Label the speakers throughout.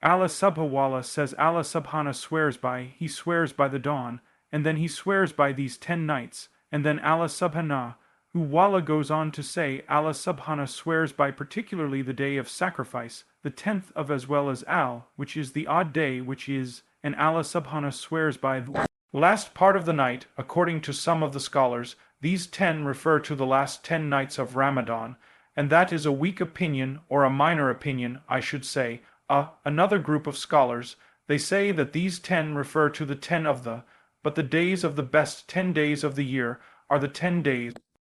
Speaker 1: Allah subhanahu wa ta'ala says Allah subhanahu swears by, he swears by the dawn, and then he swears by these 10 nights, and then Allah subhanahu wa goes on to say Allah subhanahu swears by particularly the day of sacrifice, the 10th of as well as which is the odd day which is, and Allah subhanahu swears by the last part of the night. According to some of the scholars, these 10 refer to the last 10 nights of Ramadan, and that is a weak opinion, or a minor opinion, I should say. Another group of scholars, they say that these 10 refer to the 10 of but the days of the best 10 days of the year are the 10 days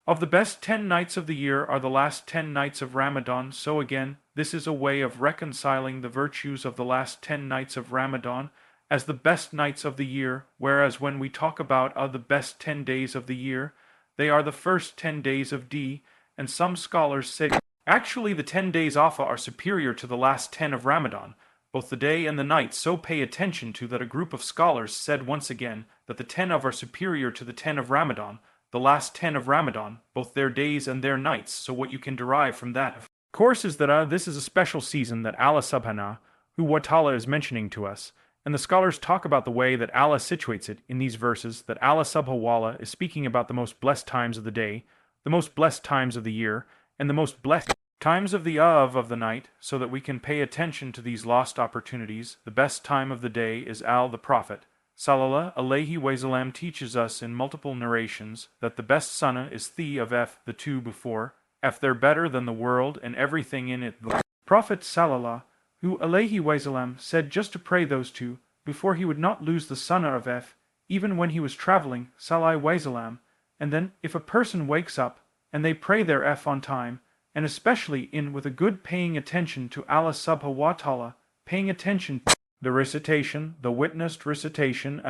Speaker 1: of the best 10 nights of the year are the last 10 nights of Ramadan. So again, this is a way of reconciling the virtues of the last 10 nights of Ramadan as the best nights of the year, whereas when we talk about the best 10 days of the year, they are the first 10 days of D, and some scholars say actually the 10 days Arafah are superior to the last 10 of Ramadan, both the day and the night. So pay attention to that. A group of scholars said once again that the 10 of are superior to the 10 of Ramadan, the last 10 of Ramadan, both their days and their nights. So what you can derive from that, of course, is that this is a special season that Allah subhanahu wa ta'ala is mentioning to us. And the scholars talk about the way that Allah situates it in these verses, that Allah subhanahu wa ta'ala is speaking about the most blessed times of the day, the most blessed times of the year, and the most blessed times of the night, so that we can pay attention to these lost opportunities. The best time of the day is the Prophet Sallallahu Alaihi Wasallam teaches us in multiple narrations that the best sunnah is the two before, they're better than the world and everything in it. The Prophet Sallallahu Alaihi Wasallam said just to pray those two before he would not lose the sunnah of even when he was traveling, Sallallahu Wasallam. And then if a person wakes up and they pray their on time, and especially with a good paying attention to Allah subhanahu wa ta'ala, paying attention to the recitation, the witnessed recitation,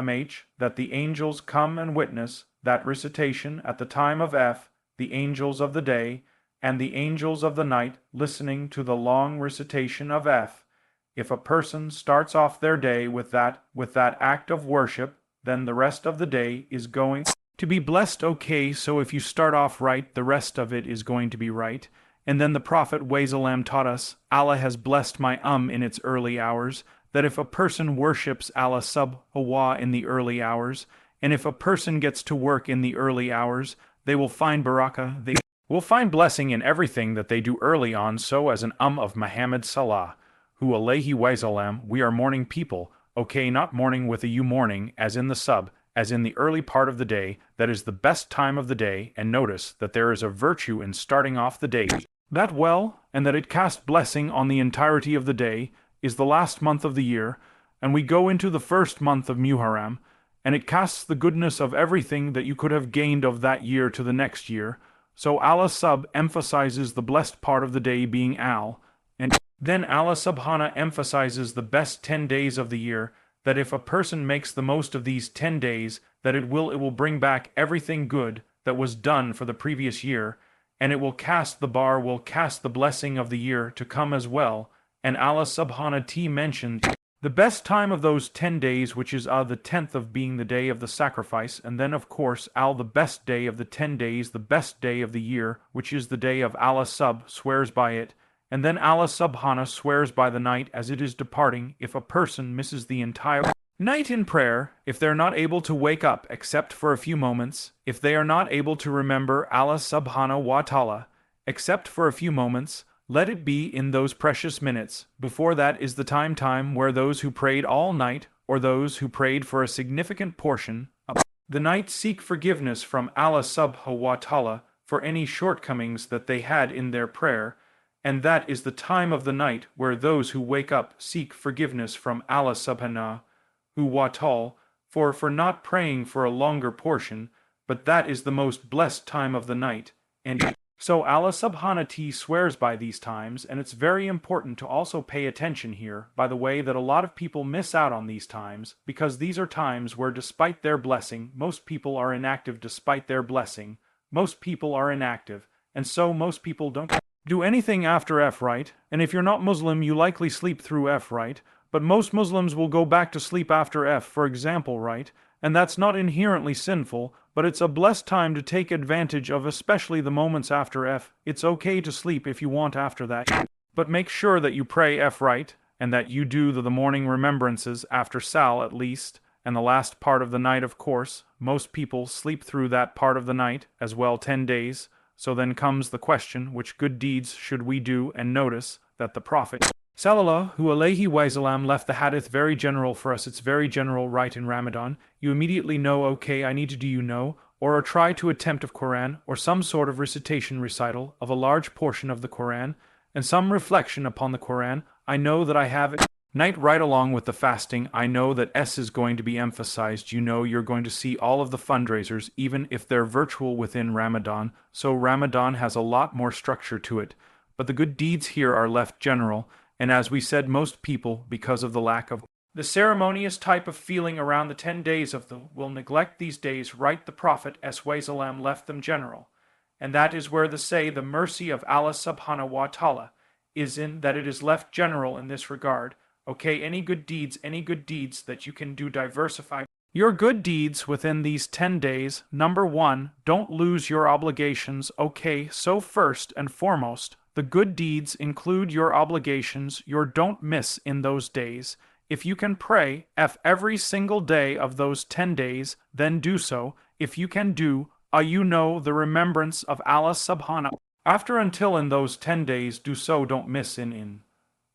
Speaker 1: that the angels come and witness that recitation at the time of the angels of the day, and the angels of the night listening to the long recitation of if a person starts off their day with that act of worship, then the rest of the day is going to be blessed. Okay, so if you start off right, the rest of it is going to be right. And then the Prophet Wasallam taught us, Allah has blessed my in its early hours, that if a person worships Allah subhanahu wa in the early hours, and if a person gets to work in the early hours, they will find barakah, they will find blessing in everything that they do early on. So as an of Muhammad Sallallahu Alaihi Wasallam, we are morning people, okay, not morning with a U, morning as in the as in the early part of the day, that is the best time of the day. And notice that there is a virtue in starting off the day that well, and that it casts blessing on the entirety of the day, is the last month of the year, and we go into the first month of Muharram, and it casts the goodness of everything that you could have gained of that year to the next year. So Allah emphasizes the blessed part of the day being and then Allah subhanahu emphasizes the best 10 days of the year, that if a person makes the most of these 10 days, that it will bring back everything good that was done for the previous year, and it will cast the blessing of the year to come as well. And Allah subhanahu mentioned the best time of those 10 days, which is the 10th of being the day of the sacrifice, and then of course the best day of the 10 days, the best day of the year, which is the day of Allah swears by it, and then Allah subhanahu swears by the night as it is departing. If a person misses the entire night in prayer, if they're not able to wake up except for a few moments, if they are not able to remember Allah subhanahu wa ta'ala except for a few moments, let it be in those precious minutes. Before that is the time where those who prayed all night, or those who prayed for a significant portion of the night, seek forgiveness from Allah subhanahu wa ta'ala for any shortcomings that they had in their prayer. And that is the time of the night where those who wake up seek forgiveness from Allah subhanahu wa ta'ala for not praying for a longer portion, but that is the most blessed time of the night. And so Allah subhanahu swears by these times, and it's very important to also pay attention here, by the way, that a lot of people miss out on these times, because these are times where despite their blessing, most people are inactive. Despite their blessing, most people are inactive, and so most people don't do anything after right? And if you're not Muslim, you likely sleep through right? But most Muslims will go back to sleep after for example, right? And that's not inherently sinful, but it's a blessed time to take advantage of, especially the moments after It's okay to sleep if you want after that, but make sure that you pray right, and that you do the morning remembrances after Sal at least, and the last part of the night of course. Most people sleep through that part of the night, as well 10 days. So then comes the question, which good deeds should we do? And notice that the Prophet Sallallahu Alaihi Wasallam left the hadith very general for us. It's very general right in Ramadan. You immediately know, okay, I need to do or try to attempt of Quran, or some sort of recital of a large portion of the Quran, and some reflection upon the Quran. I know that I have it. Night right along with the fasting, I know that S is going to be emphasized. You know you're going to see all of the fundraisers, even if they're virtual within Ramadan, so Ramadan has a lot more structure to it. But the good deeds here are left general, and as we said, most people, because of the lack of the ceremonious type of feeling around the 10 days of the will neglect these days, right? The Prophet S.W.S. left them general. And that is where the mercy of Allah subhanahu wa ta'ala is in that it is left general in this regard. Okay, any good deeds that you can do, diversify your good deeds within these 10 days. Number 1, don't lose your obligations. Okay, so first and foremost, the good deeds include your obligations, your don't miss in those days. If you can pray every single day of those 10 days, then do so. If you can do, the remembrance of Allah subhanahu after until in those 10 days, do so, don't miss in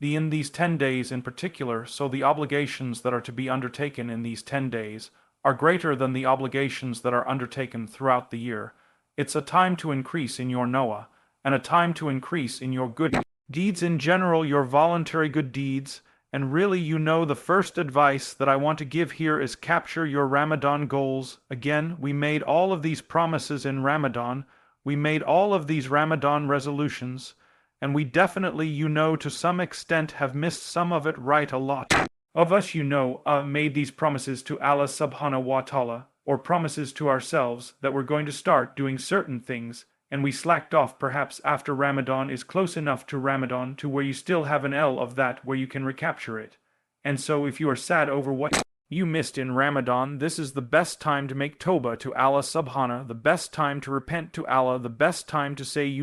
Speaker 1: these 10 days in particular, so the obligations that are to be undertaken in these 10 days are greater than the obligations that are undertaken throughout the year. It's a time to increase in your Noah, and a time to increase in your good deeds in general, your voluntary good deeds. And really, the first advice that I want to give here is capture your Ramadan goals. Again, we made all of these promises in Ramadan. We made all of these Ramadan resolutions. And we definitely, to some extent have missed some of it right. A lot of us, made these promises to Allah subhanahu wa ta'ala, or promises to ourselves that we're going to start doing certain things, and we slacked off perhaps after Ramadan is close enough to Ramadan to where you still have an L of that where you can recapture it. And so if you are sad over what you missed in Ramadan, this is the best time to make Tawbah to Allah subhanahu, the best time to repent to Allah, the best time to say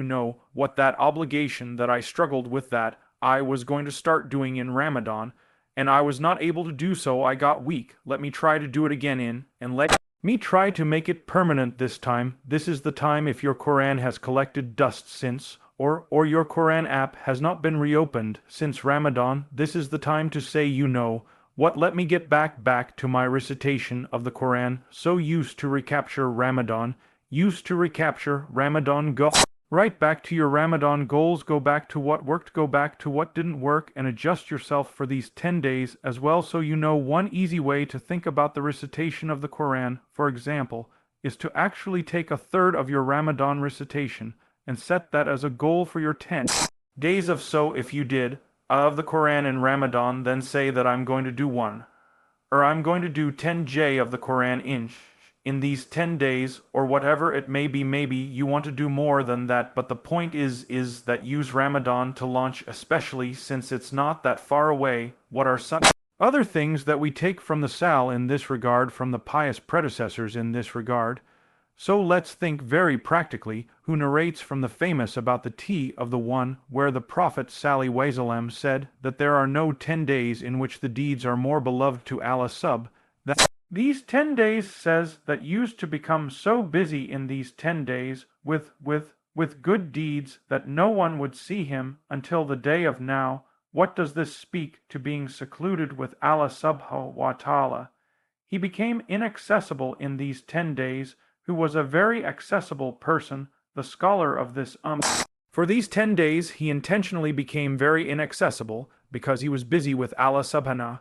Speaker 1: what that obligation that I struggled with that I was going to start doing in Ramadan, and I was not able to do so, I got weak. Let me try to do it again and let me try to make it permanent this time. This is the time if your Quran has collected dust since, or your Quran app has not been reopened since Ramadan, this is the time to say let me get back to my recitation of the Quran, so used to recapture Ramadan, go right back to your Ramadan goals, go back to what worked, go back to what didn't work, and adjust yourself for these 10 days as well. So one easy way to think about the recitation of the Quran, for example, is to actually take a third of your Ramadan recitation and set that as a goal for your 10 days of if you did of the Quran in Ramadan, then say that I'm going to do 1, or I'm going to do 10J of the Quran in these 10 days, or whatever it may be. Maybe you want to do more than that, but the point is that use Ramadan to launch, especially since it's not that far away. What are some other things that we take from the Sal in this regard, from the pious predecessors in this regard? So let's think very practically, who narrates from the famous about the tea of the one where the Prophet ﷺ said that there are no 10 days in which the deeds are more beloved to Allah that these 10 days says that used to become so busy in these 10 days with good deeds that no one would see him until the day of now. What does this speak to being secluded with Allah subhanahu wa ta'ala? He became inaccessible in these 10 days, who was a very accessible person, the scholar of this For these 10 days he intentionally became very inaccessible because he was busy with Allah subhanahu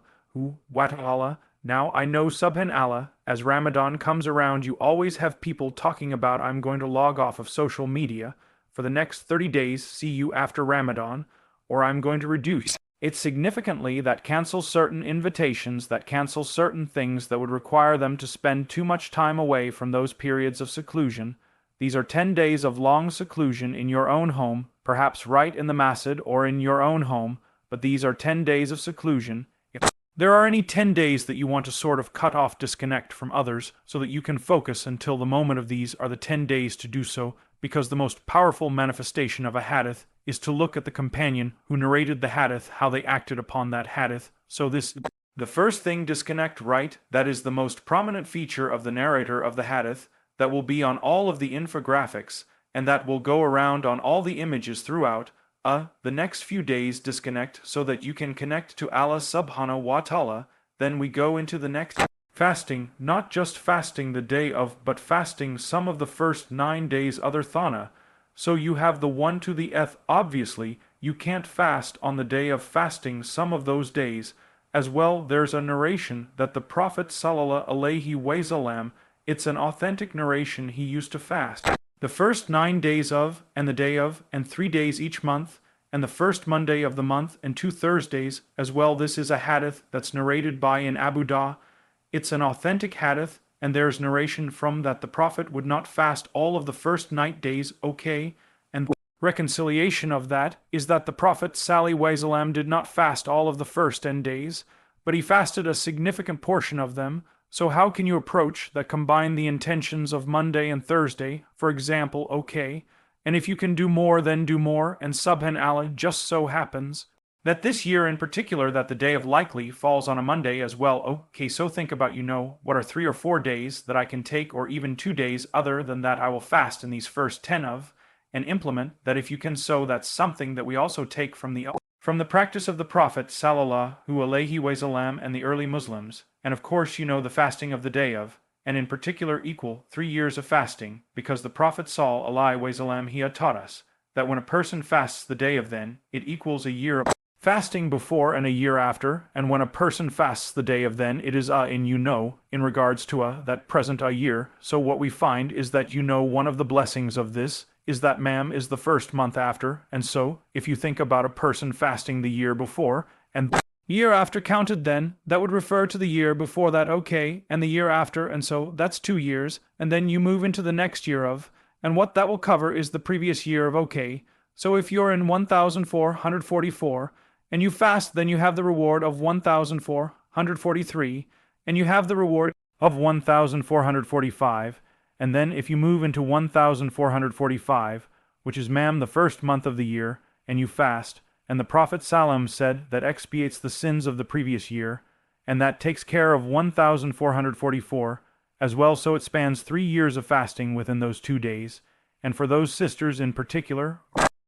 Speaker 1: wa ta'ala. Now I know subhanallah, as Ramadan comes around you always have people talking about I'm going to log off of social media for the next 30 days, see you after Ramadan, or I'm going to reduce it significantly, that cancels certain invitations, that cancels certain things that would require them to spend too much time away from those periods of seclusion. These are 10 days of long seclusion in your own home, perhaps right in the masjid or in your own home, but these are 10 days of seclusion. there are any 10 days that you want to sort of cut off, disconnect from others, so that you can focus until the moment of these are the 10 days to do so, because the most powerful manifestation of a hadith is to look at the companion who narrated the hadith, how they acted upon that hadith. So the first thing, disconnect, right? That is the most prominent feature of the narrator of the hadith that will be on all of the infographics, and that will go around on all the images throughout. The next few days, disconnect so that you can connect to Allah subhanahu wa ta'ala. Then we go into the next fasting, not just fasting the day of, but fasting some of the first 9 days other thana. So you have the 1 to the eth. Obviously, you can't fast on the day of fasting some of those days. As well, there's a narration that the Prophet sallallahu alaihi wasallam, it's an authentic narration, he used to fast the first 9 days of, and the day of, and 3 days each month, and the first Monday of the month, and 2 Thursdays, as well. This is a hadith that's narrated by an Abu Da. It's an authentic hadith, and there's narration from that the Prophet would not fast all of the first 9 days, okay? And reconciliation of that is that the Prophet sallallahu alaihi wasallam did not fast all of the first 10 days, but he fasted a significant portion of them. So how can you approach that combine the intentions of Monday and Thursday, for example, okay? And if you can do more, then do more, and subhanallah, just so happens that this year in particular that the day of likely falls on a Monday as well. Okay, so think about, what are 3 or 4 days that I can take, or even 2 days other than that I will fast in these first 10 of, and implement that if you can. So that's something that we also take from the practice of the Prophet sallallahu alaihi wasallam and the early Muslims. And of course, the fasting of the day of, and in particular equal 3 years of fasting, because the Prophet sallallahu alaihi wasallam, he had taught us that when a person fasts the day of, then it equals a year of fasting before and a year after, and when a person fasts the day of, then it is in regards to that present a year. So what we find is that one of the blessings of this is that is the first month after, and so if you think about a person fasting the year before and year after counted, then that would refer to the year before that, okay, and the year after, and so that's 2 years, and then you move into the next year of, and what that will cover is the previous year of, okay. So if you're in 1444 and you fast, then you have the reward of 1443, and you have the reward of 1445. And then if you move into 1445, which is the first month of the year, and you fast, and the Prophet Salam said that expiates the sins of the previous year, and that takes care of 1444 as well. So it spans 3 years of fasting within those 2 days. And for those sisters in particular,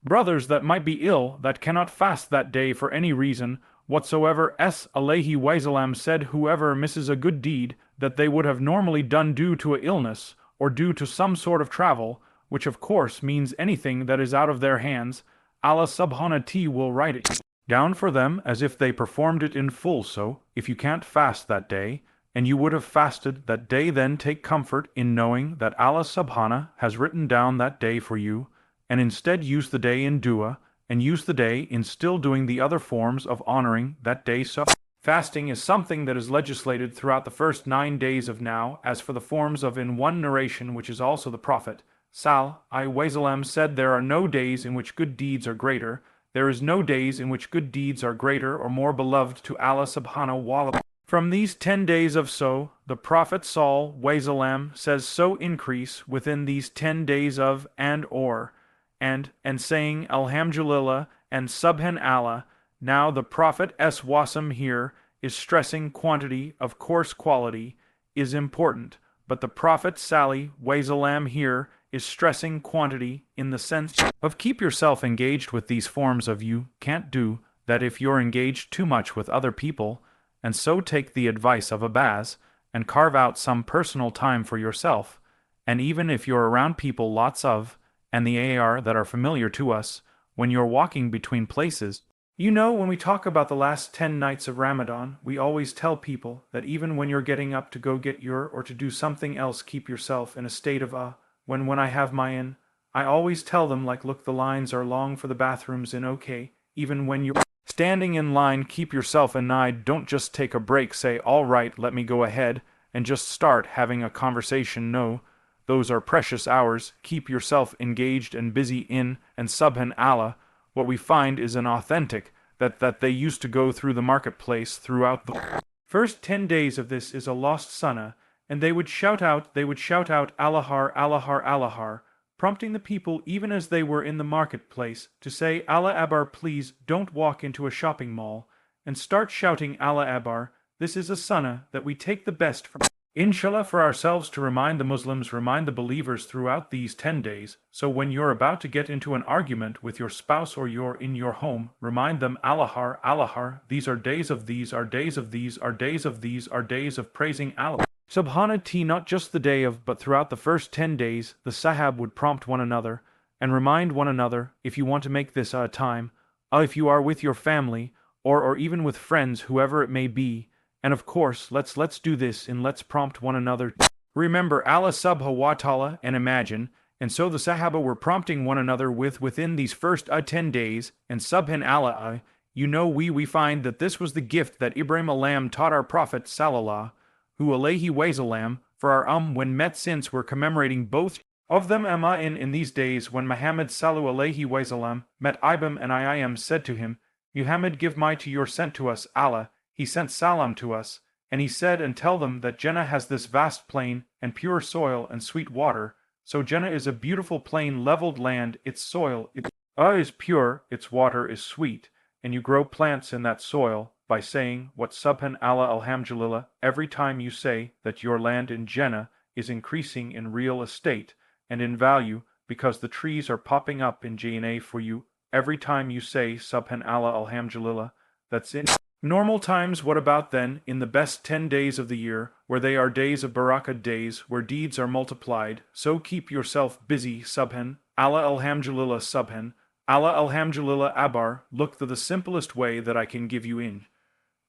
Speaker 1: brothers that might be ill, that cannot fast that day for any reason whatsoever, alaihi wasallam said whoever misses a good deed that they would have normally done due to an illness, or due to some sort of travel, which of course means anything that is out of their hands, Allah subhanahu wa ta'ala will write it down for them as if they performed it in full. So, if you can't fast that day, and you would have fasted that day, then take comfort in knowing that Allah subhanahu has written down that day for you, and instead use the day in dua, and use the day in still doing the other forms of honoring that day. So fasting is something that is legislated throughout the first 9 days of now. As for the forms of, in one narration, which is also the Prophet sallallahu alaihi wasallam said, there are no days in which good deeds are greater. There is no days in which good deeds are greater or more beloved to Allah subhanahu wa ta'ala. From these 10 days of, so the Prophet sallallahu alaihi wasallam says, so increase within these 10 days of, and saying alhamdulillah and subhan Allah. Now the Prophet Wasam here is stressing quantity. Of course quality is important, but the Prophet sallallahu alaihi wasallam here is stressing quantity in the sense of keep yourself engaged with these forms of. You can't do that if you're engaged too much with other people, and so take the advice of Abbas and carve out some personal time for yourself. And even if you're around people lots of, and the AR that are familiar to us, when you're walking between places, when we talk about the last 10 nights of Ramadan, we always tell people that even when you're getting up to go get or to do something else, keep yourself in a state of when I have my I always tell them, look, the lines are long for the bathrooms in, okay, even when you're standing in line, keep yourself in don't just take a break, say, all right, let me go ahead, and just start having a conversation. No, those are precious hours. Keep yourself engaged and busy in, and subhan Allah. What we find is an authentic that they used to go through the marketplace throughout the first 10 days of this is a lost sunnah, and they would shout out, Allahar, Allahar, Allahar, prompting the people even as they were in the marketplace to say, Allah Akbar, please don't walk into a shopping mall, and start shouting Allah Akbar. This is a sunnah that we take the best from Inshallah for ourselves to remind the Muslims, remind the believers throughout these 10 days, so when you're about to get into an argument with your spouse or you're in your home, remind them Allahar, Allahar, these are days of these, are days of these, are days of these, are days of praising Allah. Subhanallah, not just the day of, but throughout the first 10 days, the Sahab would prompt one another, and remind one another, if you want to make this a time, if you are with your family, or even with friends, whoever it may be, and of course, let's do this and let's prompt one another. Remember Allah subhanahu wa ta'ala and imagine, and so the Sahaba were prompting one another within these first 10 days, and subhanallah, we find that this was the gift that Ibrahim alayhi taught our Prophet sallallahu alayhi wasallam for our when met since we're commemorating both of them in these days when Muhammad sallallahu alayhi wasallam met Ibn and I said to him, Muhammad, give my to your sent to us Allah. He sent salam to us, and he said, and tell them that Jannah has this vast plain, and pure soil, and sweet water. So Jannah is a beautiful plain, leveled land, its soil is pure, its water is sweet, and you grow plants in that soil, by saying, what subhanallah alhamdulillah, every time you say that your land in Jannah is increasing in real estate, and in value, because the trees are popping up in Jannah for you, every time you say subhanallah alhamdulillah, that's in normal times. What about then, in the best 10 days of the year, where they are days of barakah, days where deeds are multiplied, so keep yourself busy, subhan, Allah alhamdulillah subhan, Allah alhamdulillah abar. Look, the simplest way that I can give you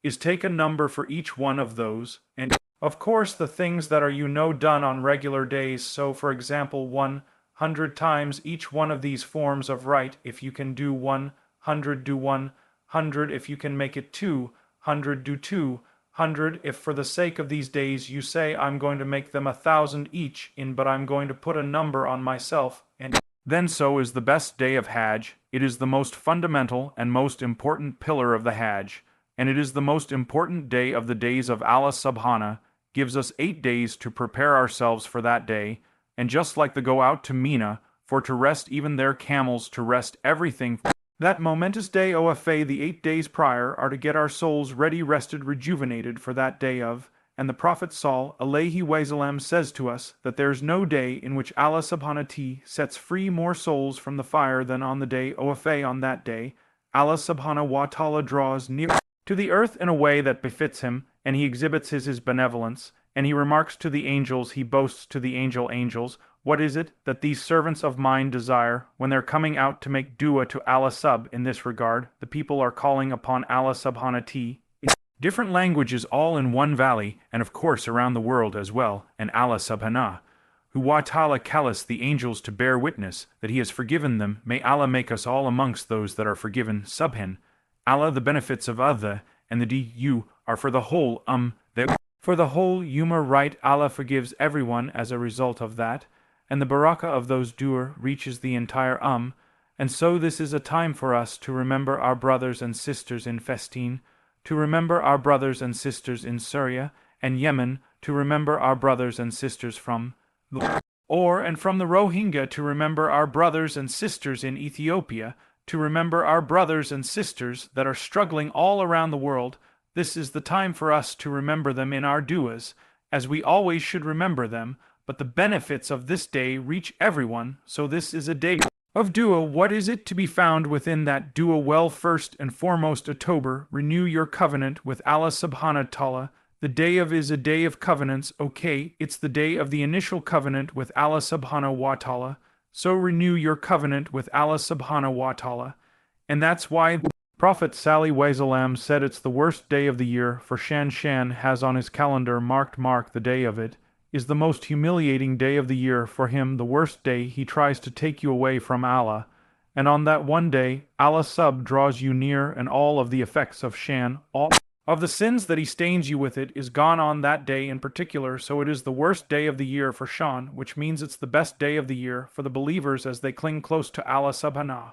Speaker 1: is take a number for each one of those, and of course the things that are done on regular days, so for example 100 times each one of these forms of right. If you can do 100, do 100. If you can make it 200, do 200. If for the sake of these days you say I'm going to make them 1,000 each but I'm going to put a number on myself, and then so is the best day of Hajj. It is the most fundamental and most important pillar of the Hajj, and it is the most important day of the days of Allah subhanahu, gives us 8 days to prepare ourselves for that day, and just like the go out to Mina, for to rest even their camels, to rest everything. That momentous day OFA, the 8 days prior, are to get our souls ready, rested, rejuvenated for that day of, and the Prophet sallallahu alayhi wasallam says to us that there's no day in which Allah subhanahu wa ta'ala sets free more souls from the fire than on the day OFA. On that day, Allah subhanahu wa ta'ala draws near to the earth in a way that befits him, and he exhibits his benevolence, and he remarks to the angels, he boasts to the angels, what is it that these servants of mine desire when they're coming out to make dua to Allah sub? In this regard, the people are calling upon Allah subhanahu wa ta'ala in different languages, all in one valley, and of course around the world as well, and Allah subhanahu wa ta'ala calls the angels to bear witness that he has forgiven them. May Allah make us all amongst those that are forgiven. Subhan Allah, the benefits of Allah and the du are for the whole for the whole human right. Allah forgives everyone as a result of that, and the barakah of those doer reaches the entire and so this is a time for us to remember our brothers and sisters in Palestine, to remember our brothers and sisters in Syria and Yemen, to remember our brothers and sisters from the from the Rohingya, to remember our brothers and sisters in Ethiopia, to remember our brothers and sisters that are struggling all around the world. This is the time for us to remember them in our duas, as we always should remember them, but the benefits of this day reach everyone, so this is a day of dua. What is it to be found within that dua? Well, first and foremost, October, renew your covenant with Allah subhanahu wa ta'ala. The day of is a day of covenants, okay, it's the day of the initial covenant with Allah subhanahu wa ta'ala. So renew your covenant with Allah subhanahu wa ta'ala. And that's why the Prophet sallallahu alayhi wasallam said it's the worst day of the year, for Shan has on his calendar mark the day of it is the most humiliating day of the year for him, the worst day. He tries to take you away from Allah, and on that one day Allah sub draws you near, and all of the effects of Shan, all of the sins that he stains you with, it is gone on that day in particular. So it is the worst day of the year for Shan, which means it's the best day of the year for the believers as they cling close to Allah subhanahu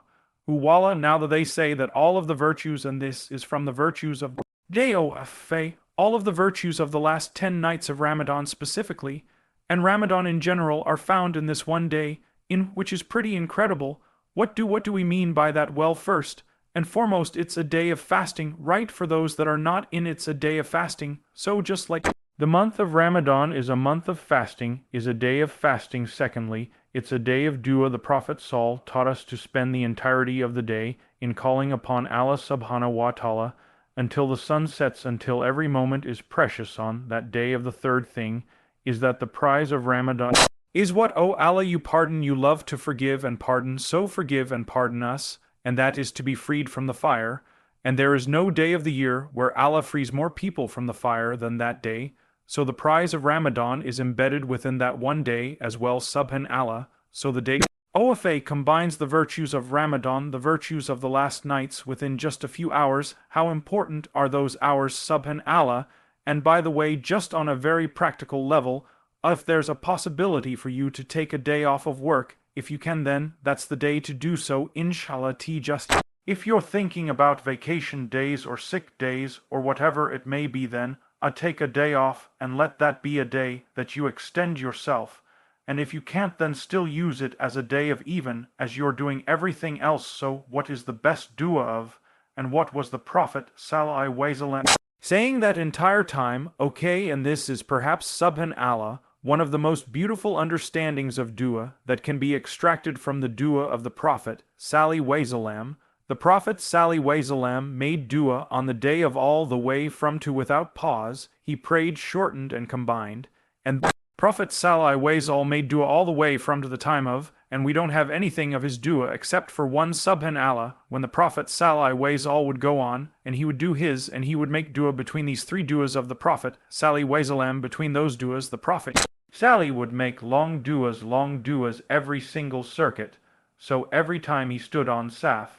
Speaker 1: Huwala, now that they say that all of the virtues, and this is from the virtues of Jofa, all of the virtues of the last 10 nights of Ramadan specifically, and Ramadan in general, are found in this one day, in which is pretty incredible. What do we mean by that? Well, first and foremost, it's a day of fasting, right? For those that are not in, it's a day of fasting. So just like the month of Ramadan is a month of fasting, is a day of fasting. Secondly, it's a day of dua. The Prophet Saul taught us to spend the entirety of the day in calling upon Allah subhanahu wa ta'ala until the sun sets, until every moment is precious on that day. Of the third thing is that the prize of Ramadan is what? O Allah, you pardon, you love to forgive and pardon, so forgive and pardon us, and that is to be freed from the fire. And there is no day of the year where Allah frees more people from the fire than that day. So the prize of Ramadan is embedded within that one day as well. Subhan Allah. So the day OFA combines the virtues of Ramadan, the virtues of the last nights, within just a few hours. How important are those hours? Subhan Allah. And by the way, just on a very practical level, if there's a possibility for you to take a day off of work, if you can, then that's the day to do so, inshallah. Just if you're thinking about vacation days or sick days or whatever it may be, then take a day off and let that be a day that you extend yourself. And if you can't, then still use it as a day of even as you're doing everything else. So what is the best dua of, and what was the Prophet sallallahu alaihi wasallam saying that entire time? Okay, and this is perhaps subhan Allah, one of the most beautiful understandings of dua that can be extracted from the dua of the Prophet sallallahu alaihi wasallam. The Prophet sallallahu alaihi wasallam made dua on the day of all the way from to without pause. He prayed shortened and combined, and Prophet sallallahu alaihi wasallam made dua all the way from to the time of, and we don't have anything of his dua except for one subhan Allah, when the Prophet sallallahu alaihi wasallam would go on, and he would do his, and he would make dua between these three duas of the Prophet sallallahu alaihi wasallam. Between those duas, the Prophet Sally would make long duas every single circuit. So every time he stood on Saf,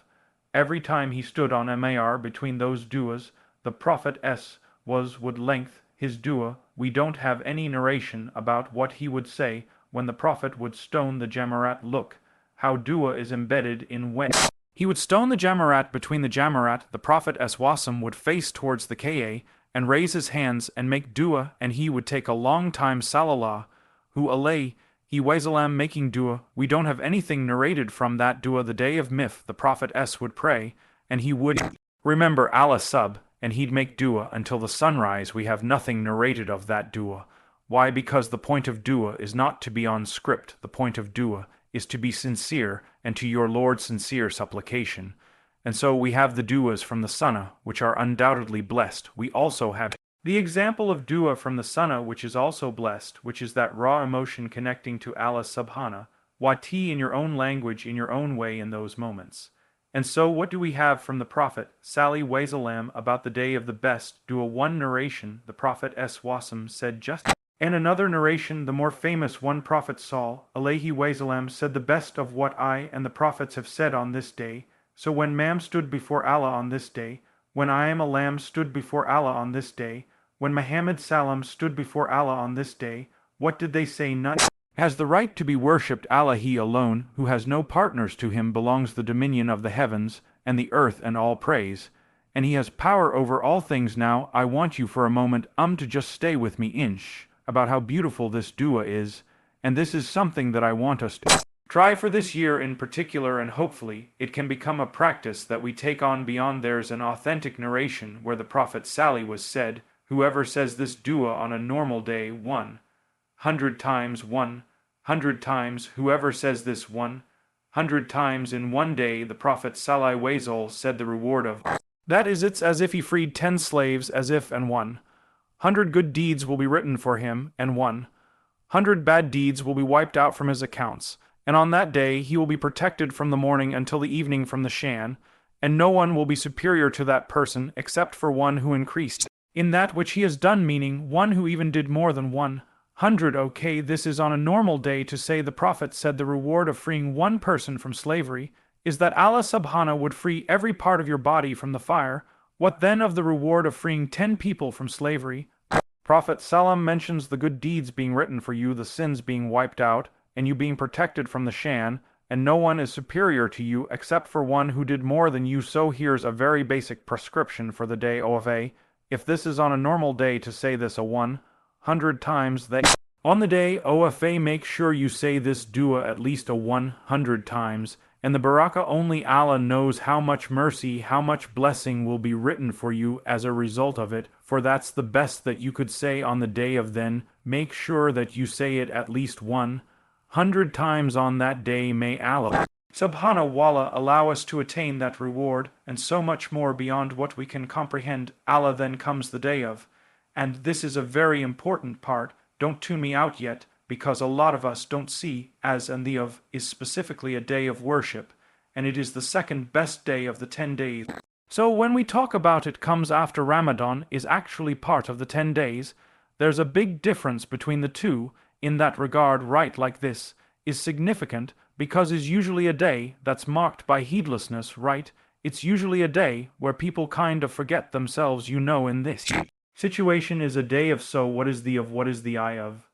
Speaker 1: every time he stood on Mar, between those duas, the Prophet would length his dua. We don't have any narration about what he would say when the Prophet would stone the Jamarat. Look how dua is embedded in when he would stone the Jamarat. Between the Jamarat, the Prophet Wasam would face towards the Ka and raise his hands and make dua, and he would take a long time sallallahu alaihi wasallam making dua. We don't have anything narrated from that dua. The day of Mif, the Prophet would pray, and he would remember Allah and he'd make dua until the sunrise. We have nothing narrated of that dua. Why? Because the point of dua is not to be on script. The point of dua is to be sincere and to your Lord sincere supplication. And so we have the duas from the Sunnah, which are undoubtedly blessed. We also have the example of dua from the Sunnah, which is also blessed, which is that raw emotion connecting to Allah subhanahu wa ta'ala in your own language, in your own way in those moments. And so what do we have from the Prophet sallallahu alaihi wasallam about the day of the best dua? One narration, the Prophet Wasam said just, and another narration, the more famous one, Prophet sallallahu alaihi wasallam said, the best of what I and the prophets have said on this day. So when Mam stood before Allah on this day, when I am a lamb stood before Allah on this day, when Muhammad Salam stood before Allah on this day, what did they say? None has the right to be worshipped. Allah, He alone, who has no partners. To Him belongs the dominion of the heavens and the earth and all praise, and He has power over all things. Now, I want you for a moment to just stay with me about how beautiful this dua is, and this is something that I want us to try for this year in particular, and hopefully it can become a practice that we take on beyond. There's an authentic narration where the Prophet Sally was said, whoever says this dua on a normal day 100 times, 100 times, whoever says this 100 times in one day, the Prophet sallallahu alaihi wasallam said the reward of that is, it's as if he freed 10 slaves, as if, and 100 good deeds will be written for him, and 100 bad deeds will be wiped out from his accounts. And on that day he will be protected from the morning until the evening from the shan, and no one will be superior to that person except for one who increased in that which he has done, meaning one who even did more than 100. Okay, this is on a normal day. To say the Prophet said the reward of freeing one person from slavery is that Allah subhanahu would free every part of your body from the fire. What then of the reward of freeing 10 people from slavery? Prophet Salam mentions the good deeds being written for you, the sins being wiped out, and you being protected from the shan, and no one is superior to you except for one who did more than you. So here's a very basic prescription for the day of a. If this is on a normal day to say this 100 times, that on the day of a make sure you say this dua at least 100 times, and the barakah only Allah knows how much mercy, how much blessing will be written for you as a result of it, for that's the best that you could say on the day of. Then make sure that you say it at least 100 times on that day. May Allah Subhanahu wa ta'ala allow us to attain that reward, and so much more beyond what we can comprehend. Allah. Then comes the day of, and this is a very important part. Don't tune me out yet, because a lot of us don't see as and the of is specifically a day of worship, and it is the second best day of the 10 days. So when we talk about it comes after Ramadan is actually part of the 10 days, there's a big difference between the two in that regard. Right, like this is significant because is usually a day that's marked by heedlessness, right? It's usually a day where people kind of forget themselves, in this situation is a day of. So what is the of? What is the I of?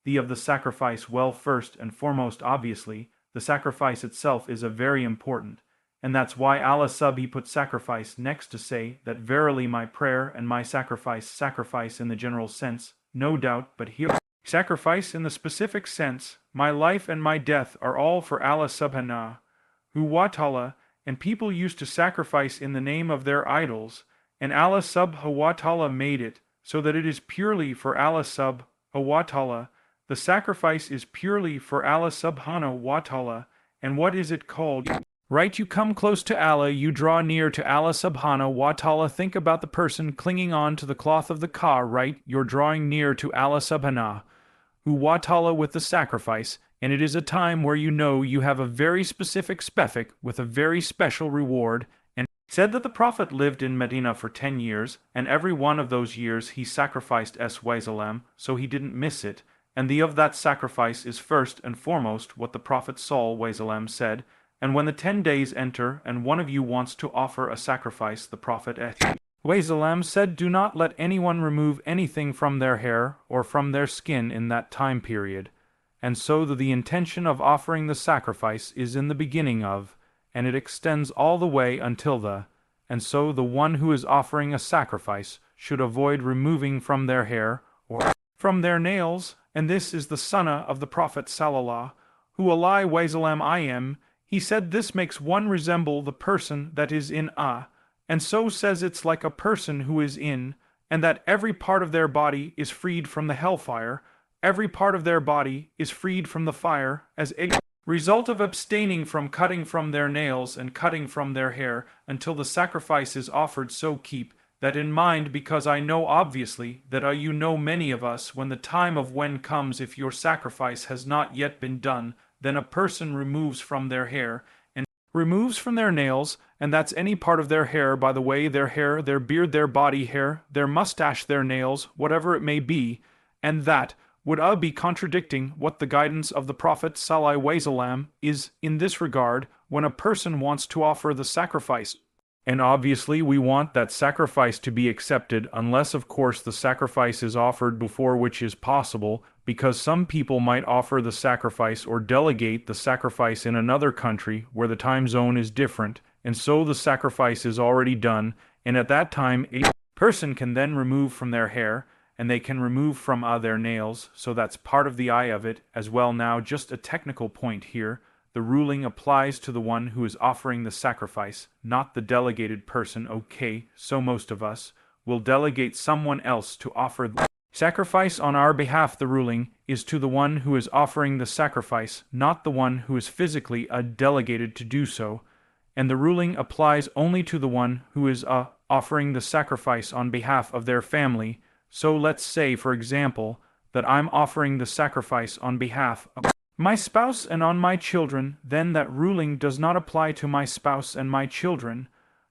Speaker 1: The of the sacrifice. Well, first and foremost, obviously, the sacrifice itself is a very important, and that's why Allah He put sacrifice next to say that verily my prayer and my sacrifice in the general sense, no doubt, but here sacrifice in the specific sense, my life and my death are all for Allah subhanahu wa ta'ala, and people used to sacrifice in the name of their idols, and Allah subhanahu wa ta'ala made it so that it is purely for Allah subhanahu wa ta'ala. The sacrifice is purely for Allah subhanahu wa ta'ala, and what is it called? Right, you come close to Allah, you draw near to Allah subhanahu wa ta'ala. Think about the person clinging on to the cloth of the car, right? You're drawing near to Allah subhanahu wa ta'ala with the sacrifice, and it is a time where you have a very specific specific with a very special reward. And said that the Prophet lived in Medina for 10 years, and every one of those years he sacrificed Wasalam, so he didn't miss it. And the of that sacrifice is first and foremost what the Prophet ﷺ said, and when the 10 days enter and one of you wants to offer a sacrifice, the Prophet ﷺ said, do not let anyone remove anything from their hair or from their skin in that time period. And so the intention of offering the sacrifice is in the beginning of, and it extends all the way until the, and so the one who is offering a sacrifice should avoid removing from their hair or from their nails. And this is the sunnah of the Prophet sallallahu alaihi wasallam. He said this makes one resemble the person that is in and so says it's like a person who is in, and that every part of their body is freed from the hellfire, every part of their body is freed from the fire, as a result of abstaining from cutting from their nails and cutting from their hair until the sacrifice is offered. So keep that in mind, because I know obviously that many of us, when the time of when comes, if your sacrifice has not yet been done, then a person removes from their hair and removes from their nails, and that's any part of their hair, by the way, their hair, their beard, their body hair, their mustache, their nails, whatever it may be, and that would be contradicting what the guidance of the Prophet sallallahu alaihi wasallam is in this regard when a person wants to offer the sacrifice. And obviously we want that sacrifice to be accepted, unless of course the sacrifice is offered before, which is possible, because some people might offer the sacrifice or delegate the sacrifice in another country where the time zone is different, and so the sacrifice is already done, and at that time a person can then remove from their hair, and they can remove from their nails, so that's part of the eye of it as well. Now just a technical point here. The ruling applies to the one who is offering the sacrifice, not the delegated person. Okay, so most of us will delegate someone else to offer the sacrifice on our behalf. The ruling is to the one who is offering the sacrifice, not the one who is physically delegated to do so. And the ruling applies only to the one who is offering the sacrifice on behalf of their family. So let's say, for example, that I'm offering the sacrifice on behalf of my spouse and on my children, then that ruling does not apply to my spouse and my children,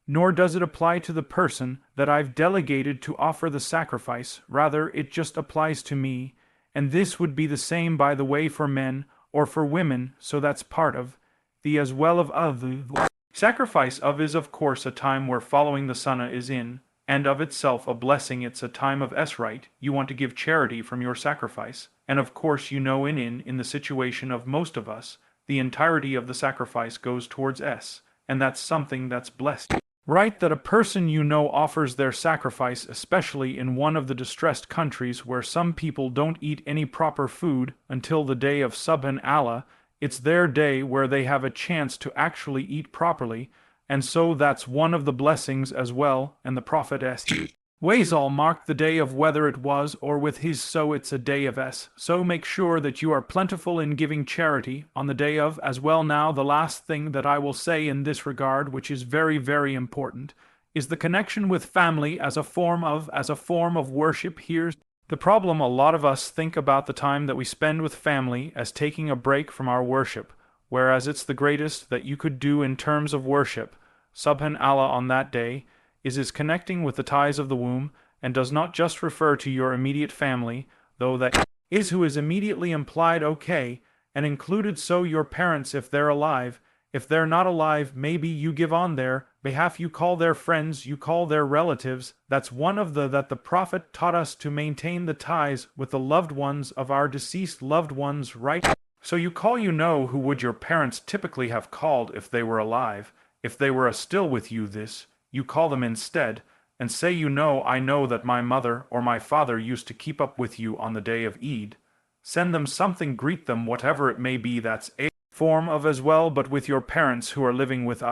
Speaker 1: nor does it apply to the person that I've delegated to offer the sacrifice. Rather, it just applies to me, and this would be the same, by the way, for men or for women, so that's part of the as well of the sacrifice of is of course a time where following the sunnah is in, and of itself a blessing. It's a time of right. You want to give charity from your sacrifice. And of course in the situation of most of us, the entirety of the sacrifice goes towards S, and that's something that's blessed. Right, that a person you know offers their sacrifice, especially in one of the distressed countries where some people don't eat any proper food until the day of Subhan Allah. It's their day where they have a chance to actually eat properly, and so that's one of the blessings as well, and the Prophet ways all marked the day of whether it was or with his, so it's a day of S. So make sure that you are plentiful in giving charity on the day of as well. Now the last thing that I will say in this regard, which is very, very important, is the connection with family as a form of worship. Here's the problem: a lot of us think about the time that we spend with family as taking a break from our worship, whereas it's the greatest that you could do in terms of worship. Subhan Allah on that day is connecting with the ties of the womb, and does not just refer to your immediate family, though that is who is immediately implied, okay, and included, so your parents if they're alive. If they're not alive, maybe you give on their behalf, you call their friends, you call their relatives. That's one of that the Prophet taught us to maintain the ties with the loved ones of our deceased loved ones, right? So you call who would your parents typically have called if they were alive, if they were still with you. This you call them instead, and say, I know that my mother or my father used to keep up with you on the day of Eid. Send them something, greet them, whatever it may be. That's a form of as well, but with your parents who are living with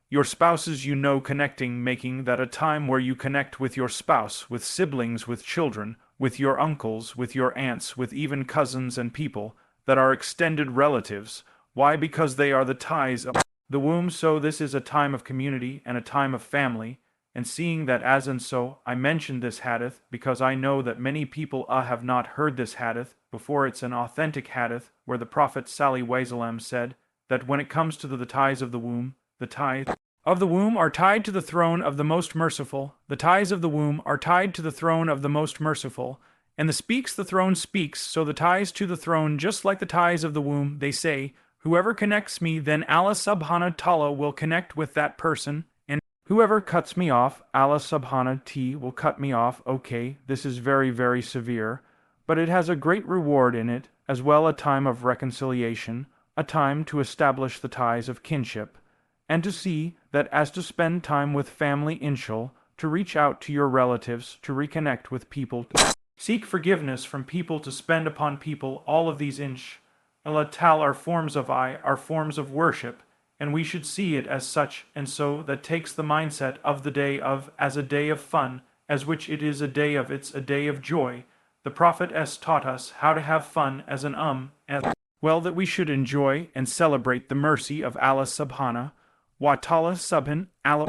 Speaker 1: your spouses, connecting, making that a time where you connect with your spouse, with siblings, with children, with your uncles, with your aunts, with even cousins and people that are extended relatives. Why? Because they are the ties of the womb. So this is a time of community and a time of family, and seeing that as, and so I mentioned this hadith because I know that many people have not heard this hadith before. It's an authentic hadith where the Prophet ﷺ said that when it comes to the ties of the womb, the ties of the womb are tied to the throne of the most merciful. The ties of the womb are tied to the throne of the most merciful. And the throne speaks, so the ties to the throne, just like the ties of the womb, they say, whoever connects me, then Allah subhanahu wa ta'ala will connect with that person, and whoever cuts me off, Allah subhanahu wa ta'ala will cut me off. Okay, this is very, very severe, but it has a great reward in it, as well, a time of reconciliation, a time to establish the ties of kinship, and to see that as to spend time with family, inshal, to reach out to your relatives, to reconnect with people, to seek forgiveness from people, to spend upon people. All of these Allah Ta'ala are forms of worship, and we should see it as such, and so that takes the mindset of the day of as a day of fun, as which it is a day of, it's a day of joy. The Prophet taught us how to have fun as as well, that we should enjoy and celebrate the mercy of Allah subhanahu wa ta'ala. Subhan Allah.